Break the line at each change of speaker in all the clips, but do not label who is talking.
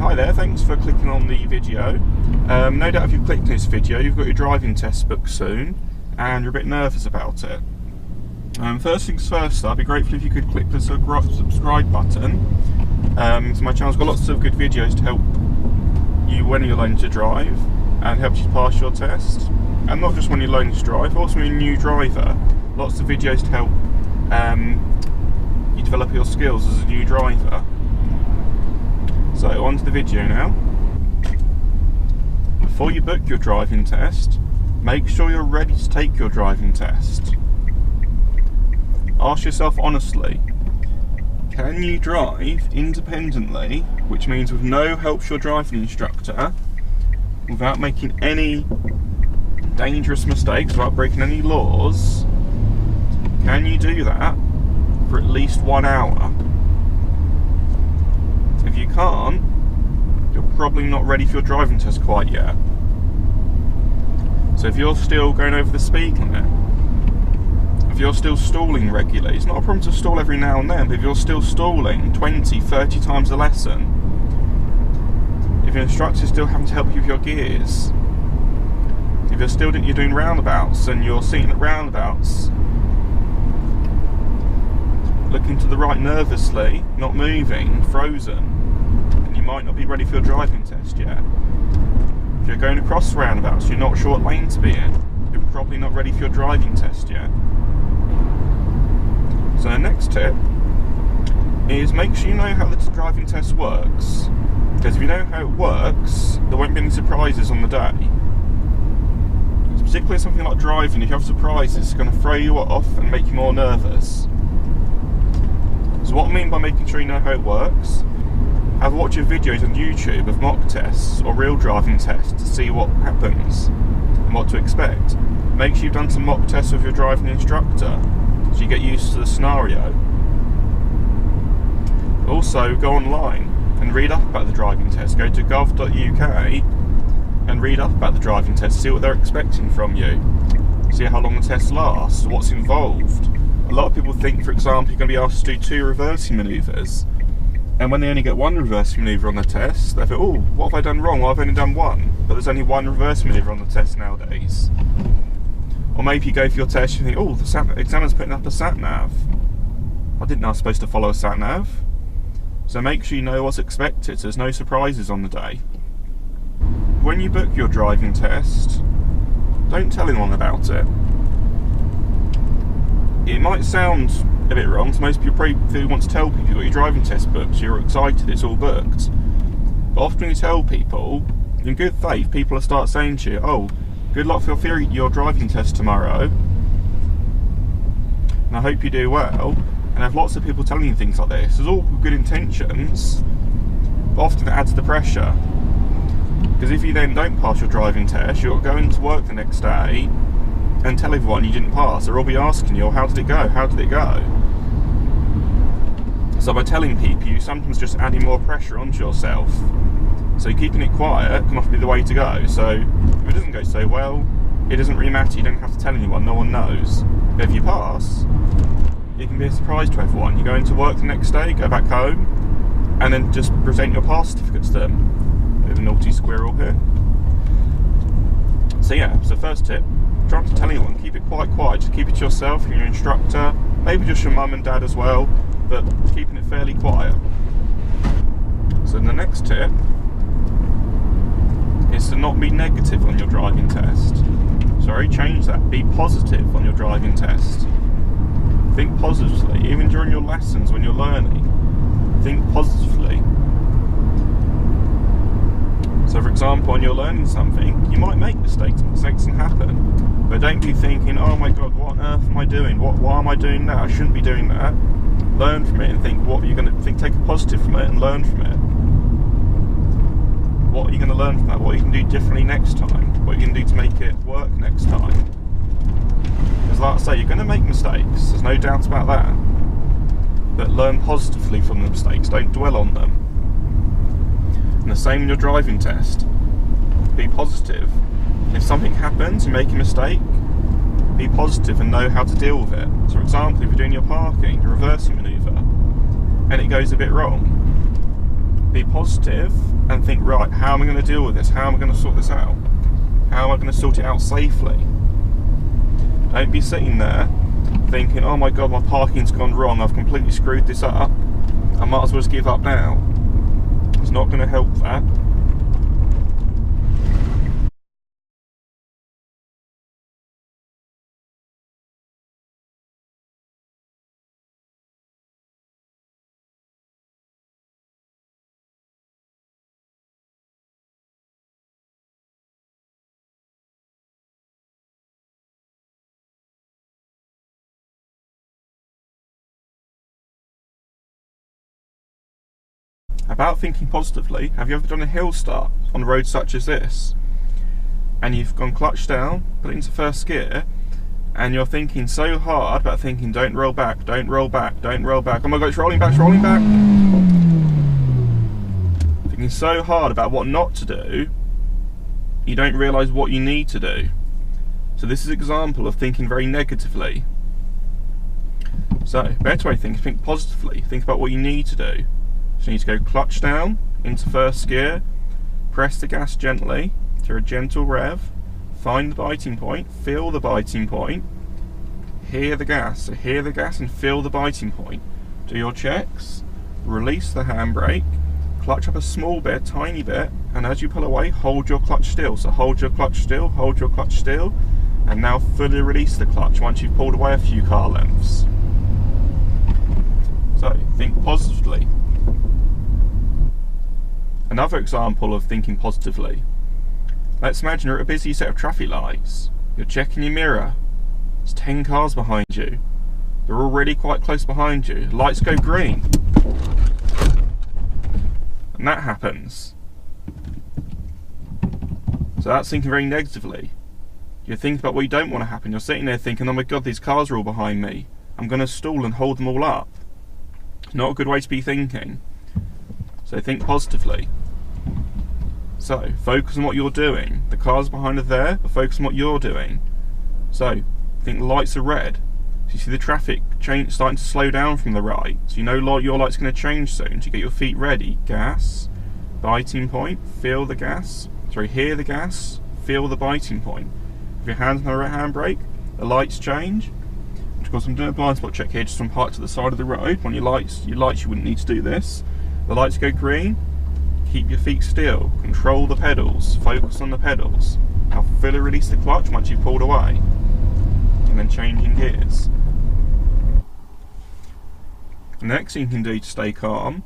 Hi there, thanks for clicking on the video. No doubt if you've clicked this video, you've got your driving test booked soon and you're a bit nervous about it. First things first, I'd be grateful if you could click the subscribe button. So my channel's got lots of good videos to help you when you're learning to drive and help you pass your test. And not just when you're learning to drive, also when you're a new driver. Lots of videos to help you develop your skills as a new driver. So on to the video now. Before you book your driving test, make sure you're ready to take your driving test. Ask yourself honestly, can you drive independently, which means with no help from your driving instructor, without making any dangerous mistakes, without breaking any laws? Can you do that for at least 1 hour? If you can't, you're probably not ready for your driving test quite yet. So if you're still going over the speed limit, if you're still stalling regularly, it's not a problem to stall every now and then, but if you're still stalling 20, 30 times a lesson, if your instructor's still having to help you with your gears, if you're doing roundabouts and you're sitting at roundabouts, looking to the right nervously, not moving, frozen, and you might not be ready for your driving test yet. If you're going across roundabouts, you're not sure what lane to be in, you're probably not ready for your driving test yet. So the next tip is make sure you know how the driving test works, because if you know how it works, there won't be any surprises on the day. Particularly something like driving, if you have surprises, it's going to throw you off and make you more nervous. So what I mean by making sure you know how it works, have a watch of videos on YouTube of mock tests or real driving tests to see what happens and what to expect. Make sure you've done some mock tests with your driving instructor so you get used to the scenario. Also, go online and read up about the driving test. Go to gov.uk and read up about the driving test, see what they're expecting from you, see how long the test lasts, what's involved. A lot of people think, for example, you're going to be asked to do 2 reversing manoeuvres, and when they only get 1 reversing manoeuvre on the test, they think, oh, what have I done wrong? Well, I've only done 1, but there's only 1 reversing manoeuvre on the test nowadays. Or maybe you go for your test and you think, oh, the examiner's putting up a sat-nav. I didn't know I was supposed to follow a sat-nav. So make sure you know what's expected, so there's no surprises on the day. When you book your driving test, don't tell anyone about it. It might sound a bit wrong, so most people probably want to tell people you've got your driving test booked, so you're excited, it's all booked. But often when you tell people, in good faith, people will start saying to you, oh, good luck for your driving test tomorrow, and I hope you do well. And I have lots of people telling you things like this. There's all good intentions, but often it adds the pressure. Because if you then don't pass your driving test, you'll go into work the next day and tell everyone you didn't pass. They'll all be asking you, oh, how did it go? How did it go? So by telling people, you sometimes just adding more pressure onto yourself. So keeping it quiet can often be the way to go. So if it doesn't go so well, it doesn't really matter. You don't have to tell anyone, no one knows. But if you pass, it can be a surprise to everyone. You go into work the next day, go back home, and then just present your pass certificate to them. Bit of a naughty squirrel here. So yeah, so first tip, try not to tell anyone, keep it quite quiet, just keep it to yourself and your instructor, maybe just your mum and dad as well, but keeping it fairly quiet. So the next tip is to not be negative on your driving test. Sorry, change that, be positive on your driving test. Think positively, even during your lessons when you're learning, think positively. So for example, when you're learning something, you might make mistakes can happen. But don't be thinking, oh my god, what on earth am I doing? Why am I doing that? I shouldn't be doing that. Learn from it and think what you're going to think, take a positive from it and learn from it. What are you going to learn from that? What you can do differently next time? What you can do to make it work next time? Because like I say, you're going to make mistakes, there's no doubt about that. But learn positively from the mistakes, don't dwell on them. And the same in your driving test. Be positive. If something happens, you make a mistake, be positive and know how to deal with it. So for example, if you're doing your parking, your reversing manoeuvre, and it goes a bit wrong, be positive and think, right, how am I going to deal with this? How am I going to sort this out? How am I going to sort it out safely? Don't be sitting there thinking, oh my god, my parking's gone wrong, I've completely screwed this up, I might as well just give up now. It's not going to help that. About thinking positively, have you ever done a hill start on a road such as this? And you've gone clutch down, put it into first gear, and you're thinking so hard about thinking, don't roll back, don't roll back, don't roll back. Oh my god, it's rolling back, it's rolling back. Thinking so hard about what not to do, you don't realise what you need to do. So this is an example of thinking very negatively. So, better way to think positively. Think about what you need to do. So you need to go clutch down into first gear, press the gas gently to a gentle rev, find the biting point, feel the biting point, hear the gas. So hear the gas and feel the biting point. Do your checks, release the handbrake, clutch up a small bit, tiny bit, and as you pull away, hold your clutch still. So hold your clutch still, hold your clutch still, and now fully release the clutch once you've pulled away a few car lengths. So think positively. Another example of thinking positively. Let's imagine you're at a busy set of traffic lights. You're checking your mirror. There's 10 cars behind you. They're already quite close behind you. Lights go green. And that happens. So that's thinking very negatively. You're thinking about what you don't want to happen. You're sitting there thinking, oh my god, these cars are all behind me. I'm going to stall and hold them all up. Not a good way to be thinking. So think positively. So focus on what you're doing. The cars behind are there, but focus on what you're doing. So think the lights are red. So you see the traffic starting to slow down from the right. So you know your light's going to change soon. So you get your feet ready. Gas, biting point, feel the gas. Sorry, hear the gas, feel the biting point. If your hands on the right handbrake, the lights change. Of course, I'm doing a blind spot check here, just from park to the side of the road. On your lights, you wouldn't need to do this. The lights go green, keep your feet still, control the pedals, focus on the pedals. Now fully release the clutch once you've pulled away, and then changing gears. The next thing you can do to stay calm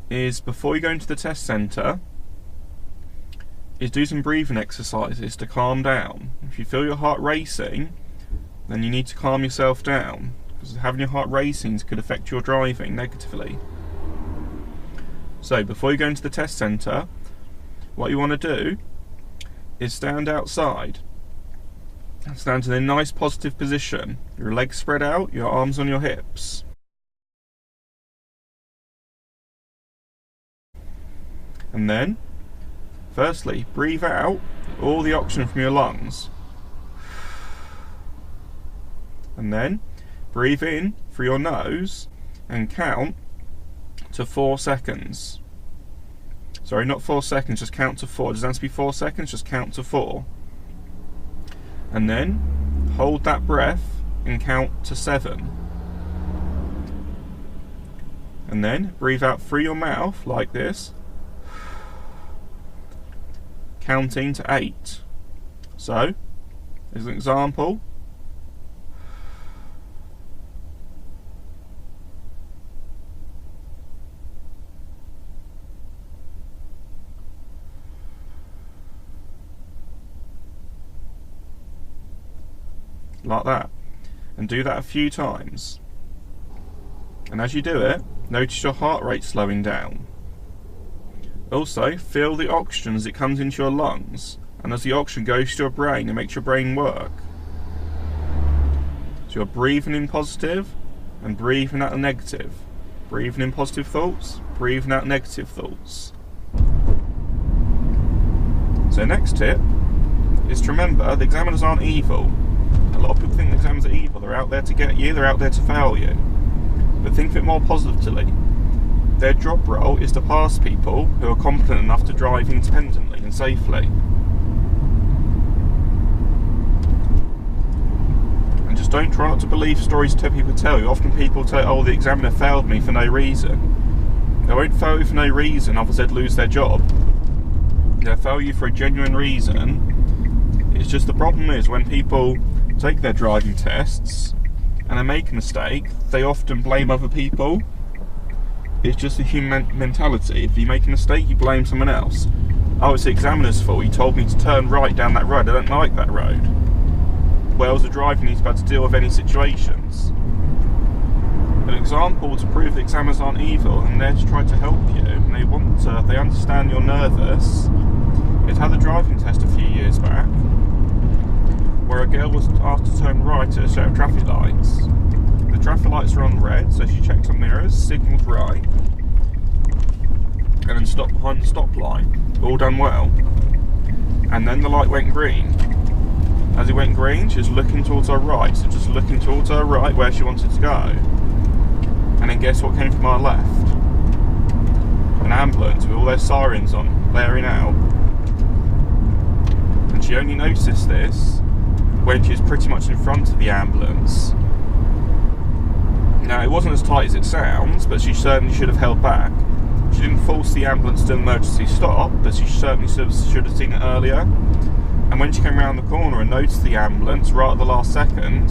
is, before you go into the test centre, is do some breathing exercises to calm down. If you feel your heart racing, then you need to calm yourself down, because having your heart racing could affect your driving negatively. So before you go into the test centre, what you want to do is stand outside. Stand in a nice positive position. Your legs spread out, your arms on your hips. And then, firstly, breathe out all the oxygen from your lungs. And then, breathe in through your nose and count to 4 seconds. Sorry, not 4 seconds, just count to 4. It doesn't have to be 4 seconds, just count to 4. And then hold that breath and count to 7. And then breathe out through your mouth like this, counting to 8. So, as an example, like that, and do that a few times. And as you do it, notice your heart rate slowing down. Also, feel the oxygen as it comes into your lungs, and as the oxygen goes to your brain and makes your brain work. So you're breathing in positive and breathing out the negative. Breathing in positive thoughts, breathing out negative thoughts. So next tip is to remember, the examiners aren't evil. A lot of people think the examiners are evil. They're out there to get you, they're out there to fail you. But think of it more positively. Their job role is to pass people who are competent enough to drive independently and safely. And just don't try not to believe stories people tell you. Often people say, oh, the examiner failed me for no reason. They won't fail you for no reason, otherwise they'd lose their job. They'll fail you for a genuine reason. It's just the problem is when people take their driving tests and they make a mistake, they often blame other people. It's just a human mentality. If you make a mistake, you blame someone else. Oh, it's the examiner's fault. He told me to turn right down that road. I don't like that road. Well, as a driver, you need to be able to deal with any situations. An example to prove that examiners aren't evil and they're to try to help you, and they understand you're nervous, is had a driving test a few years back where a girl was asked to turn right at a set of traffic lights. The traffic lights were on red, so she checked on mirrors, signalled right, and then stopped behind the stop line. All done well. And then the light went green. As it went green, she was looking towards her right, so just looking towards her right where she wanted to go. And then guess what came from her left? An ambulance with all their sirens on, blaring out. And she only noticed this when she was pretty much in front of the ambulance. Now, it wasn't as tight as it sounds, but she certainly should have held back. She didn't force the ambulance to emergency stop, but she certainly should have seen it earlier. And when she came around the corner and noticed the ambulance right at the last second,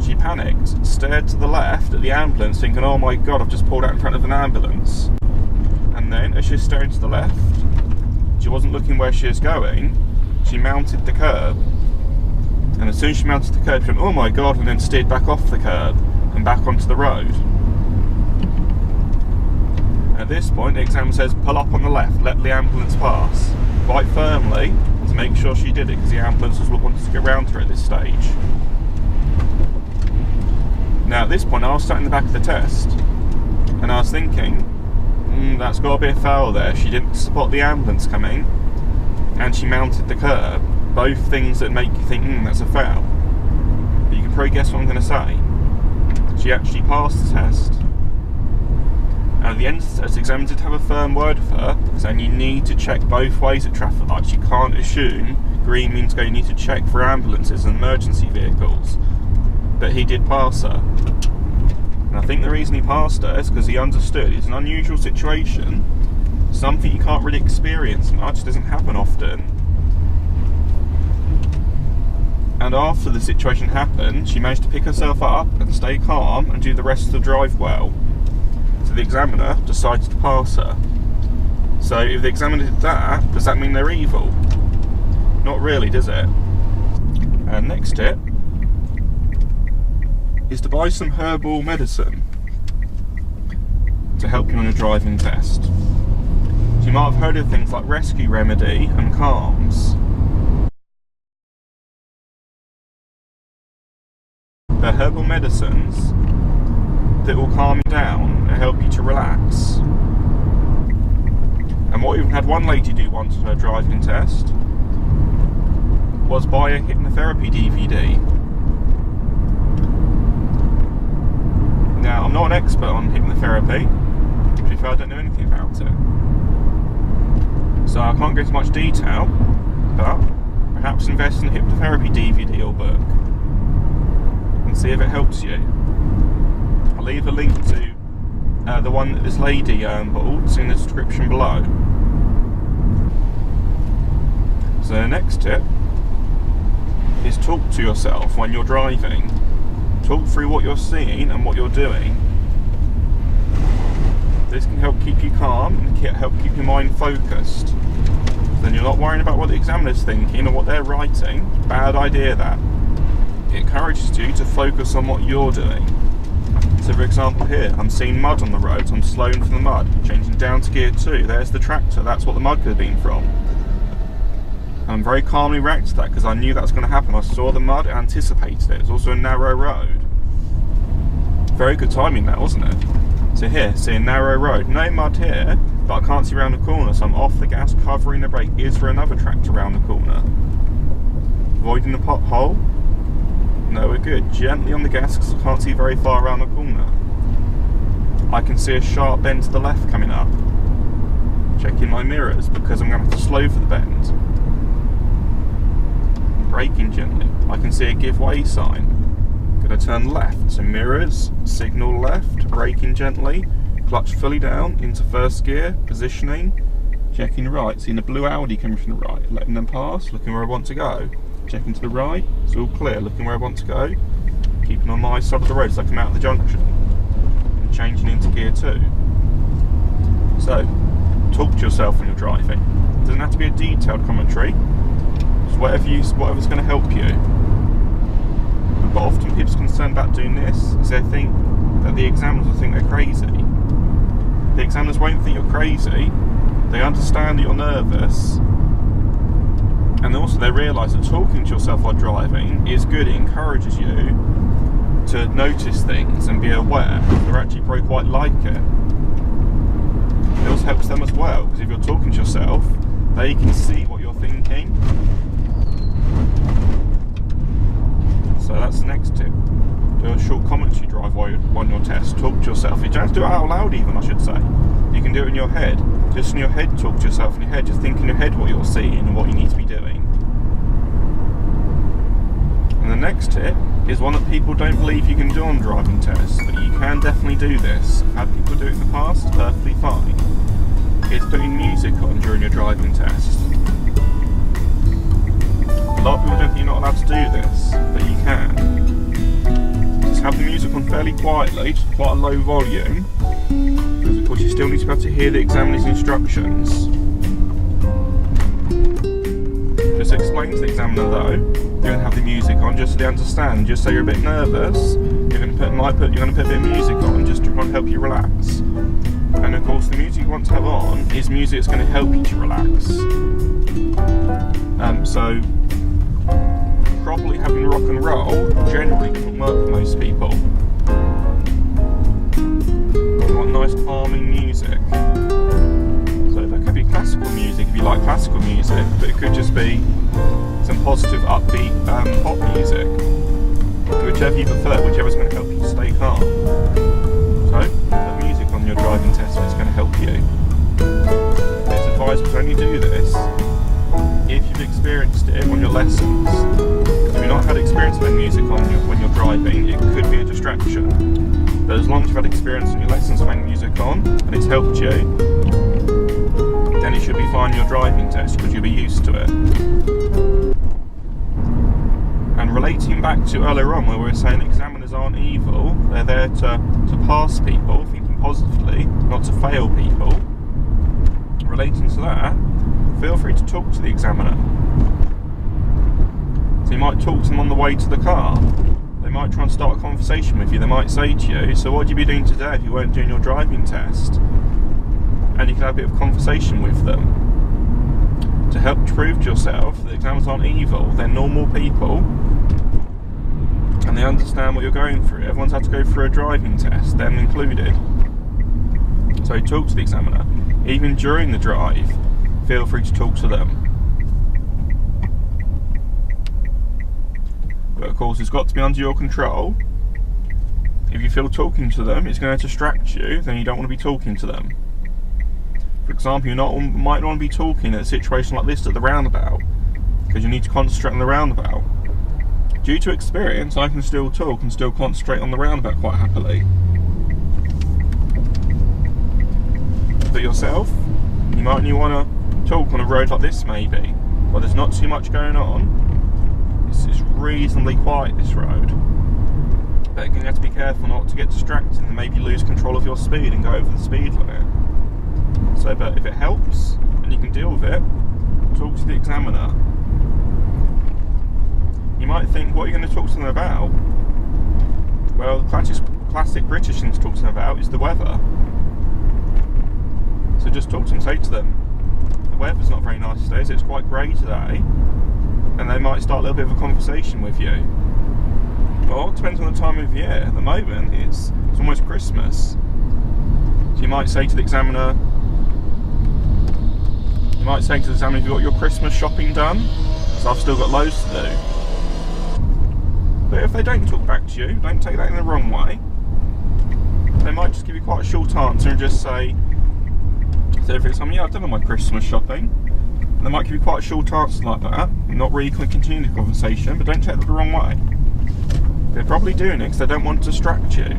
she panicked, stared to the left at the ambulance, thinking, oh my god, I've just pulled out in front of an ambulance. And then, as she was staring to the left, she wasn't looking where she was going, she mounted the curb. And as soon as she mounted the curb, she went, oh my god, and then steered back off the curb and back onto the road. At this point, the examiner says, pull up on the left, let the ambulance pass. Quite firmly, to make sure she did it, because the ambulance was wanting to get round to her at this stage. Now at this point, I was sat in the back of the test, and I was thinking, that's got to be a foul there. She didn't spot the ambulance coming, and she mounted the curb. Both things that make you think, that's a foul. But you can probably guess what I'm going to say. She actually passed the test. And at the end of the test, the examiner did have a firm word with her, saying you need to check both ways at traffic lights. You can't assume green means go. You need to check for ambulances and emergency vehicles. But he did pass her. And I think the reason he passed her is because he understood it's an unusual situation, something you can't really experience much, it doesn't happen often. And after the situation happened, she managed to pick herself up and stay calm and do the rest of the drive well. So the examiner decided to pass her. So if the examiner did that, does that mean they're evil? Not really, does it? And next tip is to buy some herbal medicine to help you on a driving test. So you might have heard of things like Rescue Remedy and Calms. They're herbal medicines that will calm you down and help you to relax. And what we even had one lady do once on her driving test was buy a hypnotherapy DVD. Now, I'm not an expert on hypnotherapy, to be fair, I don't know anything about it. So I can't go into much detail, but perhaps invest in a hypnotherapy DVD or book and see if it helps you. I'll leave a link to the one that this lady bought in the description below. So the next tip is talk to yourself when you're driving. Talk through what you're seeing and what you're doing. This can help keep you calm and help keep your mind focused. Then you're not worrying about what the examiner's thinking or what they're writing. Bad idea, that. It encourages you to focus on what you're doing. So for example here, I'm seeing mud on the road, so I'm slowing from the mud, changing down to gear 2. There's the tractor, that's what the mud could have been from. I'm very calmly reacted to that because I knew that was going to happen. I saw the mud and anticipated it. It's also a narrow road. Very good timing that, wasn't it? So here, see a narrow road. No mud here, but I can't see around the corner, so I'm off the gas, covering the brake. Is there another tractor around the corner? Avoiding the pothole? No, we're good. Gently on the gas because I can't see very far around the corner. I can see a sharp bend to the left coming up. Checking my mirrors because I'm going to have to slow for the bend. Braking gently. I can see a give way sign. Going to turn left. So mirrors, signal left, braking gently, clutch fully down into first gear, positioning, checking right. Seeing a blue Audi coming from the right, letting them pass, looking where I want to go. Checking to the right, it's all clear, looking where I want to go. Keeping on my side of the road as I come out of the junction. And changing into gear 2. So, talk to yourself when you're driving. It doesn't have to be a detailed commentary. Just whatever's going to help you. But often people's concerned about doing this is they think that the examiners will think they're crazy. The examiners won't think you're crazy. They understand that you're nervous. And also they realise that talking to yourself while driving is good. It encourages you to notice things and be aware. They're actually probably quite like it. It also helps them as well, because if you're talking to yourself, they can see what you're thinking. So that's the next tip. Do a short commentary drive while you're on your test. Talk to yourself. You don't have to do it out loud even, I should say. You can do it in your head. Just in your head, talk to yourself in your head. Just think in your head what you're seeing and what you need to be doing. And the next tip is one that people don't believe you can do on driving tests, but you can definitely do this. I've had people do it in the past, it's perfectly fine. It's putting music on during your driving test. A lot of people don't think you're not allowed to do this, but you can. Just have the music on fairly quietly, just quite a low volume, because of course you still need to be able to hear the examiner's instructions. Just explain to the examiner though, you're going to have the music on just so they understand. Just say you're a bit nervous, you're going to put a bit of music on just to try and help you relax. And of course the music you want to have on is music that's going to help you to relax. So properly having rock and roll generally doesn't work for most people. You want nice calming music. So that could be classical music if you like classical music, but it could just be some positive upbeat pop music. Whichever you prefer, whichever's going to help you to stay calm. So put music on your driving test if it's going to help you. It's advisable to only do this if you've experienced it on your lessons. If you've not had experience with music on when you're driving, it could be a distraction. But as long as you've had experience in your lessons of having music on and it's helped you, then it should be fine in your driving test because you'll be used to it. And relating back to earlier on where we were saying examiners aren't evil, they're there to pass people, thinking positively, not to fail people. Relating to that, feel free to talk to the examiner. So you might talk to them on the way to the car. They might try and start a conversation with you. They might say to you, so what would you be doing today if you weren't doing your driving test? And you can have a bit of conversation with them to help to prove to yourself that examiners aren't evil. They're normal people and they understand what you're going through. Everyone's had to go through a driving test, them included. So talk to the examiner. Even during the drive, feel free to talk to them. But of course it's got to be under your control. If you feel talking to them is going to distract you, then you don't want to be talking to them. For example, you might not want to be talking at a situation like this at the roundabout, because you need to concentrate on the roundabout. Due to experience, I can still talk and still concentrate on the roundabout quite happily. But yourself, you might only want to talk on a road like this maybe, where there's not too much going on. It's reasonably quiet, this road. But again, you have to be careful not to get distracted and maybe lose control of your speed and go over the speed limit. So, but if it helps and you can deal with it, talk to the examiner. You might think, what are you going to talk to them about? Well, the classic British thing to talk to them about is the weather. So just talk to them, say to them, the weather's not very nice today, so it's quite grey today. And they might start a little bit of a conversation with you. Well, it depends on the time of year. At the moment, it's almost Christmas. So you might say to the examiner, have you got your Christmas shopping done? So I've still got loads to do. But if they don't talk back to you, don't take that in the wrong way. They might just give you quite a short answer and just say, so for example, yeah, I've done all my Christmas shopping. And they might give you quite a short answer like that, not really going to continue the conversation, but don't take that the wrong way. They're probably doing it because they don't want to distract you.